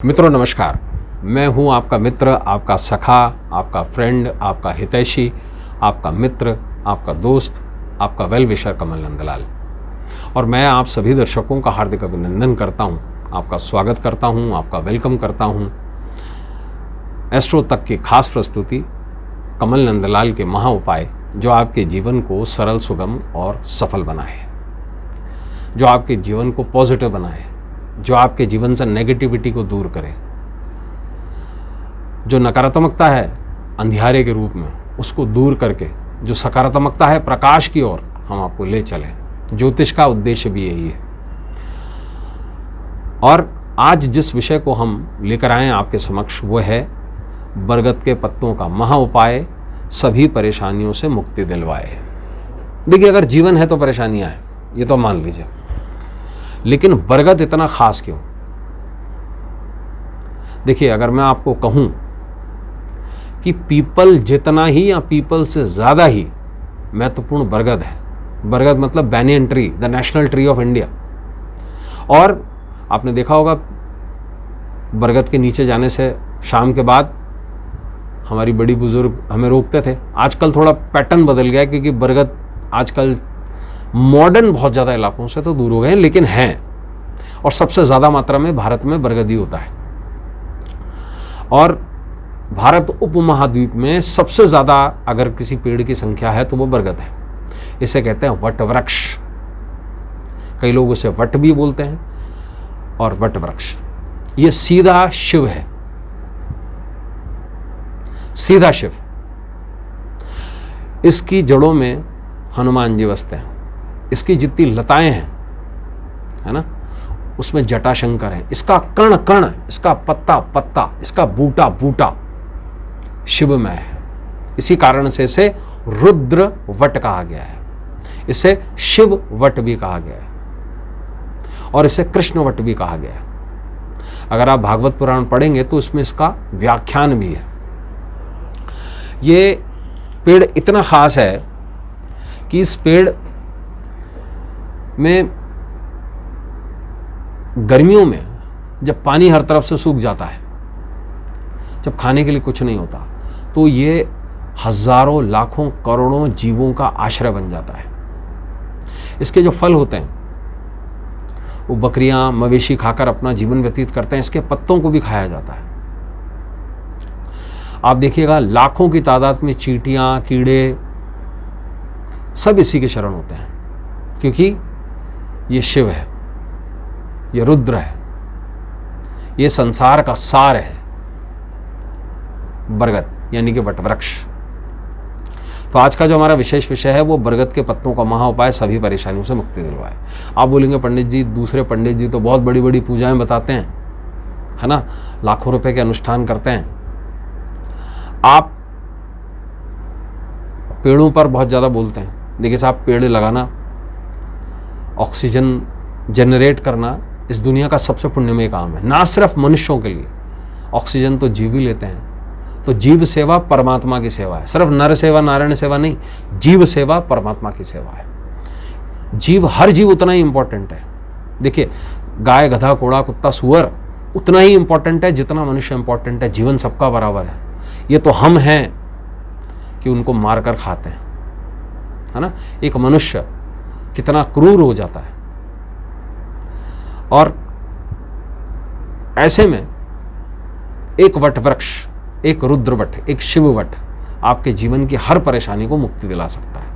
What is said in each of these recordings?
मित्रों नमस्कार, मैं हूं आपका मित्र, आपका सखा, आपका फ्रेंड, आपका हितैषी, आपका मित्र, आपका दोस्त, आपका वेल विशर कमल नंदलाल। और मैं आप सभी दर्शकों का हार्दिक अभिनंदन करता हूं, आपका स्वागत करता हूं, आपका वेलकम करता हूं। एस्ट्रो तक की खास प्रस्तुति कमल नंदलाल के महा उपाय, जो आपके जीवन को सरल, सुगम और सफल बनाए, जो आपके जीवन को पॉजिटिव बनाए, जो आपके जीवन से नेगेटिविटी को दूर करे, जो नकारात्मकता है अंधियारे के रूप में उसको दूर करके जो सकारात्मकता है प्रकाश की ओर हम आपको ले चलें। ज्योतिष का उद्देश्य भी यही है। और आज जिस विषय को हम लेकर आए आपके समक्ष वो है बरगद के पत्तों का महा उपाय, सभी परेशानियों से मुक्ति दिलवाए। देखिए, अगर जीवन है तो परेशानियां हैं, ये तो मान लीजिए, लेकिन बरगद इतना खास क्यों? देखिए, अगर मैं आपको कहूं कि पीपल जितना ही या पीपल से ज्यादा ही महत्वपूर्ण बरगद है। बरगद मतलब banyan tree, the national tree of India. और आपने देखा होगा बरगद के नीचे जाने से शाम के बाद हमारी बड़ी बुजुर्ग हमें रोकते थे। आजकल थोड़ा पैटर्न बदल गया है, क्योंकि बरगद आजकल मॉडर्न बहुत ज़्यादा इलाकों से तो दूर हो गए हैं, लेकिन हैं। और सबसे ज़्यादा मात्रा में भारत में बरगद ही होता है। और भारत उपमहाद्वीप में सबसे ज़्यादा अगर किसी पेड़ की संख्या है तो वो बरगद है। इसे कहते हैं वट वृक्ष। कई लोग उसे वट भी बोलते हैं और वट वृक्ष। ये सीधा शिव है, सीधा शिव। इसकी जड़ों में हनुमान जी बसते हैं। इसकी जितनी लताएं हैं, है ना, उसमें जटाशंकर है। इसका कण कण, इसका पत्ता पत्ता, इसका बूटा बूटा शिवमय है। इसी कारण से इसे रुद्र वट कहा गया है, इसे शिव वट भी कहा गया है, और इसे कृष्ण वट भी कहा गया है। अगर आप भागवत पुराण पढ़ेंगे तो इसमें इसका व्याख्यान भी है। ये पेड़ इतना खास है कि इस पेड़ में गर्मियों में जब पानी हर तरफ से सूख जाता है, जब खाने के लिए कुछ नहीं होता, तो ये हजारों लाखों करोड़ों जीवों का आश्रय बन जाता है। इसके जो फल होते हैं वो बकरियां मवेशी खाकर अपना जीवन व्यतीत करते हैं। इसके पत्तों को भी खाया जाता है। आप देखिएगा, लाखों की तादाद में चींटियां, कीड़े सब इसी के शरण होते हैं, क्योंकि ये शिव है, ये रुद्र है, ये संसार का सार है। बरगद यानी कि वट वृक्ष। तो आज का जो हमारा विशेष विषय है वो बरगद के पत्तों का महा उपाय, सभी परेशानियों से मुक्ति दिलवाए। आप बोलेंगे पंडित जी, दूसरे पंडित जी तो बहुत बड़ी बड़ी पूजाएं बताते हैं, है ना, लाखों रुपए के अनुष्ठान करते हैं। आप पेड़ों पर बहुत ज़्यादा बोलते हैं। देखिए साहब, पेड़ लगाना, ऑक्सीजन जनरेट करना इस दुनिया का सबसे पुण्यमय काम है। ना सिर्फ मनुष्यों के लिए, ऑक्सीजन तो जीव ही लेते हैं। तो जीव सेवा परमात्मा की सेवा है। सिर्फ नर सेवा, नारायण सेवा नहीं, जीव सेवा परमात्मा की सेवा है। जीव, हर जीव उतना ही इंपॉर्टेंट है। देखिए, गाय, गधा, घोड़ा, कुत्ता, सूअर उतना ही इंपॉर्टेंट है जितना मनुष्य इंपॉर्टेंट है। जीवन सबका बराबर है। ये तो हम हैं कि उनको मारकर खाते हैं, है ना। एक मनुष्य कितना क्रूर हो जाता है। और ऐसे में एक वट वृक्ष, एक रुद्र वट, एक शिव वट आपके जीवन की हर परेशानी को मुक्ति दिला सकता है।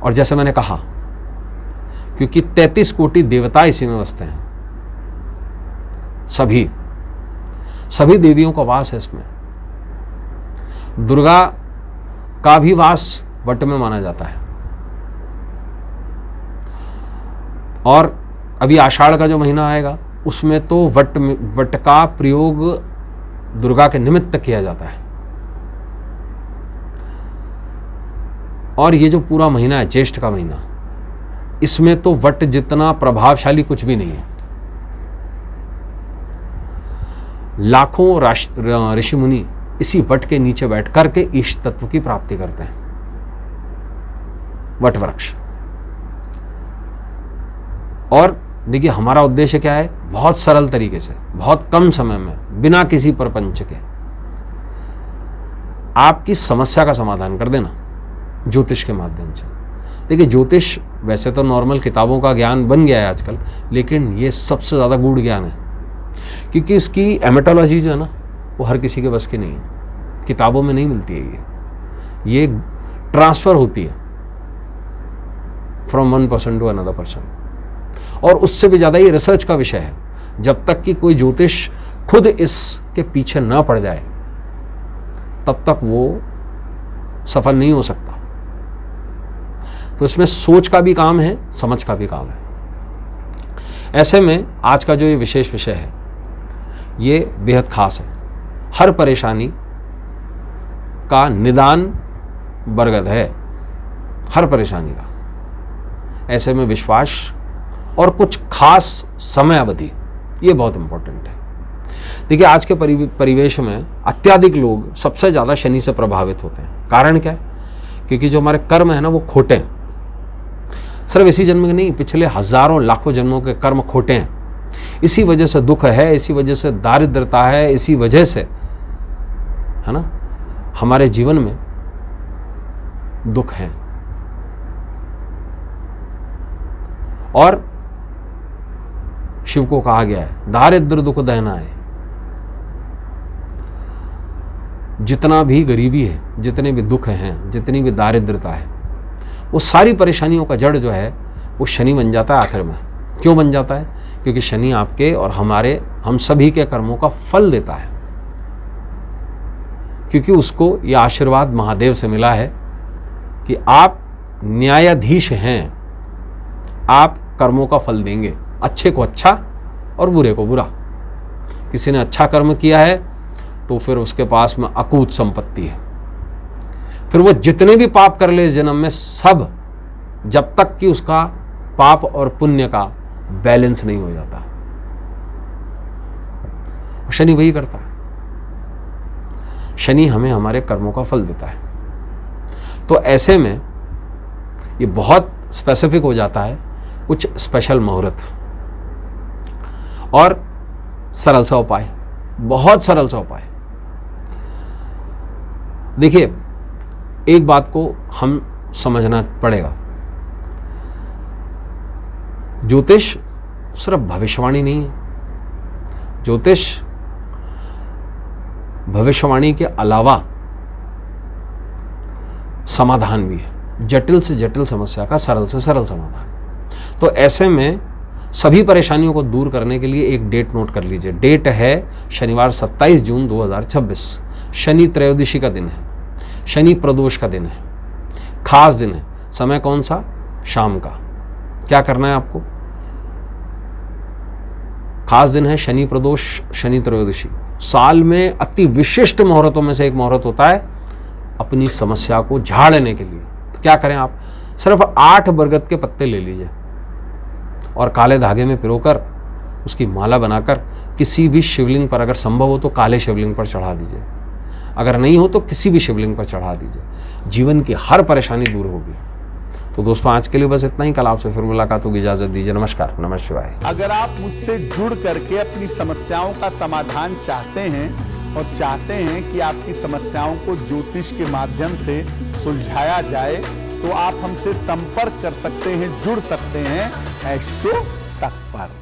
और जैसे मैंने कहा, क्योंकि 33 कोटि देवता इसी में बसते हैं, सभी देवियों का वास है इसमें। दुर्गा का भी वास वट में माना जाता है। और अभी आषाढ़ का जो महीना आएगा उसमें तो वट का प्रयोग दुर्गा के निमित्त किया जाता है। और ये जो पूरा महीना है, ज्येष्ठ का महीना, इसमें तो वट जितना प्रभावशाली कुछ भी नहीं है। लाखों ऋषि मुनि इसी वट के नीचे बैठ करके ईश तत्व की प्राप्ति करते हैं। वट वृक्ष। और देखिए हमारा उद्देश्य क्या है, बहुत सरल तरीके से, बहुत कम समय में, बिना किसी प्रपंच के आपकी समस्या का समाधान कर देना ज्योतिष के माध्यम से। देखिए ज्योतिष वैसे तो नॉर्मल किताबों का ज्ञान बन गया है आजकल, लेकिन ये सबसे ज़्यादा गूढ़ ज्ञान है, क्योंकि इसकी एमेटोलॉजी जो है ना वो हर किसी के बस की नहीं है, किताबों में नहीं मिलती है। ये ट्रांसफ़र होती है from one person to another person, और उससे भी ज़्यादा ये रिसर्च का विषय है। जब तक कि कोई ज्योतिष खुद इसके पीछे ना पड़ जाए तब तक वो सफल नहीं हो सकता। तो इसमें सोच का भी काम है, समझ का भी काम है। ऐसे में आज का जो ये विशेष विषय है ये बेहद खास है। हर परेशानी का निदान बरगद है, हर परेशानी का। ऐसे में विश्वास और कुछ खास समय अवधि, ये बहुत इंपॉर्टेंट है। देखिए आज के परिवेश में अत्यधिक लोग सबसे ज़्यादा शनि से प्रभावित होते हैं। कारण क्या है? क्योंकि जो हमारे कर्म है ना वो खोटे हैं। सिर्फ इसी जन्म के नहीं, पिछले हजारों लाखों जन्मों के कर्म खोटे हैं। इसी वजह से दुख है, इसी वजह से दारिद्रता है, इसी वजह से, है ना, हमारे जीवन में दुख है। और शिव को कहा गया है दारिद्र दुख दहना है। जितना भी गरीबी है, जितने भी दुख हैं, जितनी भी दारिद्रता है, वो सारी परेशानियों का जड़ जो है वो शनि बन जाता है आखिर में। क्यों बन जाता है? क्योंकि शनि आपके और हम सभी के कर्मों का फल देता है। क्योंकि उसको ये आशीर्वाद महादेव से मिला है कि आप न्यायाधीश हैं, आप कर्मों का फल देंगे, अच्छे को अच्छा और बुरे को बुरा। किसी ने अच्छा कर्म किया है तो फिर उसके पास में अकूत संपत्ति है। फिर वो जितने भी पाप कर ले इस जन्म में, सब, जब तक कि उसका पाप और पुण्य का बैलेंस नहीं हो जाता। शनि वही करता है। शनि हमें हमारे कर्मों का फल देता है। तो ऐसे में ये बहुत स्पेसिफिक हो जाता है, कुछ स्पेशल मुहूर्त और सरल सा उपाय, बहुत सरल सा उपाय। देखिए एक बात को हम समझना पड़ेगा, ज्योतिष सिर्फ भविष्यवाणी नहीं है। ज्योतिष भविष्यवाणी के अलावा समाधान भी है, जटिल से जटिल समस्या का सरल से सरल समाधान। तो ऐसे में सभी परेशानियों को दूर करने के लिए एक डेट नोट कर लीजिए। डेट है शनिवार 27 जून 2026। शनि त्रयोदशी का दिन है, शनि प्रदोष का दिन है, खास दिन है। समय कौन सा? शाम का। क्या करना है आपको? खास दिन है शनि प्रदोष, शनि त्रयोदशी। साल में अति विशिष्ट मुहूर्तों में से एक मुहूर्त होता है अपनी समस्या को झाड़ने के लिए। तो क्या करें आप? सिर्फ 8 बरगद के पत्ते ले लीजिए और काले धागे में पिरोकर उसकी माला बनाकर किसी भी शिवलिंग पर, अगर संभव हो तो काले शिवलिंग पर चढ़ा दीजिए, अगर नहीं हो तो किसी भी शिवलिंग पर चढ़ा दीजिए। जीवन की हर परेशानी दूर होगी। तो दोस्तों आज के लिए बस इतना ही। कल आपसे फिर मुलाकात होगी। इजाजत दीजिए। नमस्कार, नमः शिवाय। अगर आप मुझसे जुड़ करके अपनी समस्याओं का समाधान चाहते हैं और चाहते हैं कि आपकी समस्याओं को ज्योतिष के माध्यम से सुलझाया जाए, तो आप हमसे संपर्क कर सकते हैं, जुड़ सकते हैं एस्ट्रो तक पर।